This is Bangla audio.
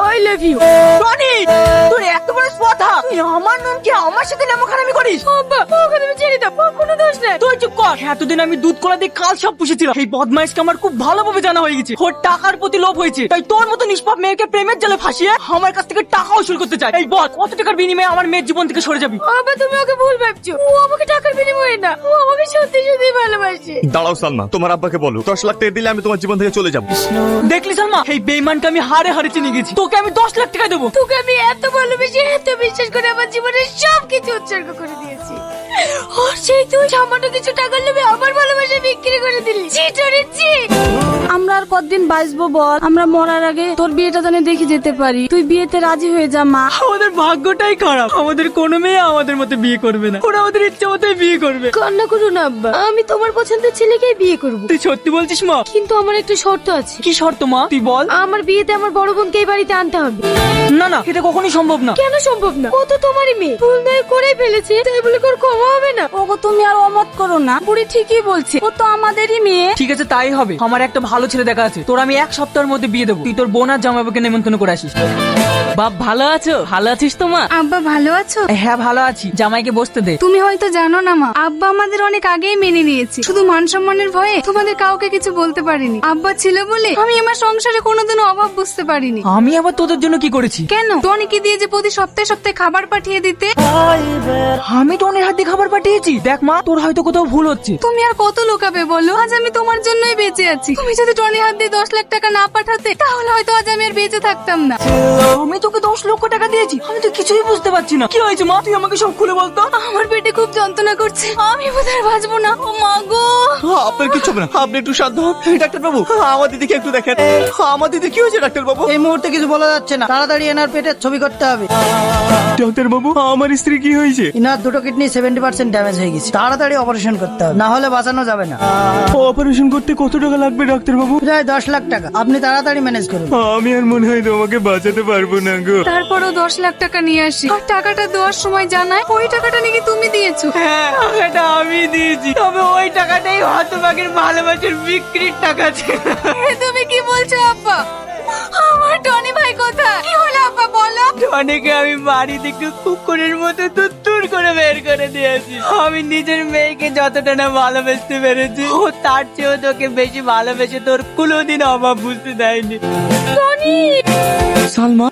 I love you Tony. তোর এত বড় কথা, তুই আমার নামকে আমার সাথে নামখানামি করিস? আব্বা ওকে তুমি ছেড়ে দাও, ওর কোনো দোষ নেই। তুই চুপ কর। এতদিন আমি দুধ কলা দিয়ে কাল সব পুষেছিলাম। এই বদমাইশকে আমার খুব ভালোভাবে জানা হয়ে গেছে। ওর টাকার প্রতি লোভ হয়েছে, তাই তোর মতো নিষ্পাপ মেয়েকে প্রেমের জালে ফাঁসিয়ে আমার কাছ থেকে টাকা উসুল করতে চায়। এই বল, কত টাকার বিনিময়ে আমার মেয়ের জীবন থেকে সরে যাবি? আব্বা তুমি ওকে ভুল ভাবছো, ও আমাকে টাকার বিনিময়ে না, ও আমাকে সত্যি সত্যি ভালোবাসে। দাঁড়াও সালমা, তোমার আব্বাকে বলো 10 লাখ টাকা দিলে আমি তোমার জীবন থেকে চলে যাবো। দেখলি সালমা, এই বেঈমানকে আমি হারে হারে চিনে গেছি। তোকে আমি 10 লাখ টাকা দেবো। তোকে আমি এত ভালোবেসে এত বিশ্বাস করে আমার জীবনের সবকিছু উৎসর্গ করে দিয়েছি, আর সেই তুই সামান্য কিছু টাকার লোভে আমার ভালোবাসা বিক্রি করে দিলি। আমরা আর কতদিন বাঁচবো বল? আমরা মরার আগে তোর বিয়েটা জানে দেখে যেতে পারি। তুই বিয়েতে রাজি হয়ে যা মা। আমাদের ভাগ্যটাই খারাপ, আমাদের কোনো মেয়ে আমাদের মতো বিয়ে করবে না, ওরা আমাদের ইচ্ছে মতোই বিয়ে করবে। কান্না করো না আব্বা, আমি তোমার পছন্দের ছেলেকেই বিয়ে করবো। তুই সত্যি বলছিস মা? কিন্তু আমার একটা শর্ত আছে। কি শর্ত মা, তুই বল। আমার বিয়েতে আমার বড় বোনকে এই বাড়িতে আনতে হবে। না না, এটা কখনোই সম্ভব না। কেন সম্ভব না? ও তো তোমারই মেয়ে, ভুল নয় করেই ফেলেছে, তাই বলে ওর ক্ষমা হবে না? ওগো তুমি আর অমত করো না, বুড়ি ঠিকই বলছে, ও তো আমাদেরই মেয়ে। ঠিক আছে তাই হবে। আমার একটা ভালো ছেলে দেখা আছে, তোর আমি 1 সপ্তাহের মধ্যে বিয়ে দেবো। তুই তোর বোন আর জামাইবাবুকে নেমন্তন্ন করে আসিস। বাপ ভালো আছো? ভালো আছিস তো মা? আব্বা ভালো আছো? হ্যাঁ ভালো আছি। জামাইকে বসতে দে। তুমি হয়তো জানো না মা, আব্বা আমাদের অনেক আগেই মেনে নিয়েছে। শুধু মান সম্মানের ভয়ে তোমাদের কাউকে কিছু বলতে পারিনি। আব্বা ছিল বলে আমি আমার সংসারে কোনোদিনও অভাব বুঝতে পারিনি। আমি আবার তোদের জন্য কি করেছি? কেন? টনিকে দিয়ে যে প্রতি সপ্তাহে সপ্তাহে খাবার পাঠিয়ে দিতে। আমি তো অনেক হাত দিয়ে খাবার পাঠিয়েছি। দেখ মা, তোর হয়তো কোথাও ভুল হচ্ছে। তুমি আর কত লোকাবে বলো? আজ আমি তোমার জন্যই বেঁচে আছি। তুমি যদি টনি হাত দিয়ে 10 লাখ টাকা না পাঠাতে, তাহলে হয়তো আজ আমি আর বেঁচে থাকতাম না। আমি তোকে 10 লক্ষ টাকা দিয়েছি, আমি তো কিছুই বুঝতে পারছি না। কি হয়েছে মা, তুই আমাকে সব খুলে বলতো। আমার পেটে খুব যন্ত্রণা করছে, আমি বোধহয় বাঁচবো না। ও মা গো। আপনার কিছু হবে না, আপনি একটু শান্ত হন। ডাক্তার বাবু, আমার দিদিকে একটু দেখেন। আমার দিদি কি হয়েছে ডাক্তার বাবু? এই মুহূর্তে কিছু বলা যাচ্ছে না, তাড়াতাড়ি এনার পেটের ছবি করতে হবে। ডাক্তার বাবু, আমার স্ত্রী কি হয়েছে? ইনার দুটো কিডনি 70% ড্যামেজ হয়ে গেছে, তাড়াতাড়ি অপারেশন করতে হবে, না হলে বাঁচানো যাবে না। অপারেশন করতে কত টাকা লাগবে ডাক্তার বাবু? প্রায় 10 লাখ টাকা, আপনি তাড়াতাড়ি ম্যানেজ করুন। আমি আর মনে হয় তোমাকে বাঁচাতে পারবো না গো। তারপরও 10 লাখ টাকা নিয়ে আসি, আর টাকাটা দেওয়ার সময় জানায় ওই টাকাটা নাকি তুমি দিয়েছো। হ্যাঁ, টাকাটা আমি দিয়েছি, তবে ওই টাকাটাই হতভাগের ভালোবাসার বিক্রির টাকা ছিল। তুমি কি বলছো আব্বা? আমার টনি ভাই কোথায়? কি হলো আব্বা বলো? অনেকে আমি বাড়ি থেকে কুকুরের মতো তুত্তুর করে বের করে দিয়েছি। আমি নিজের মেয়েকে যতটা না ভালোবাসতে পেরেছি, ও তার চেয়েও তোকে বেশি ভালোবেসে তোর কোনোদিন অভাব বুঝতে দেয়নি। টনি সালমা।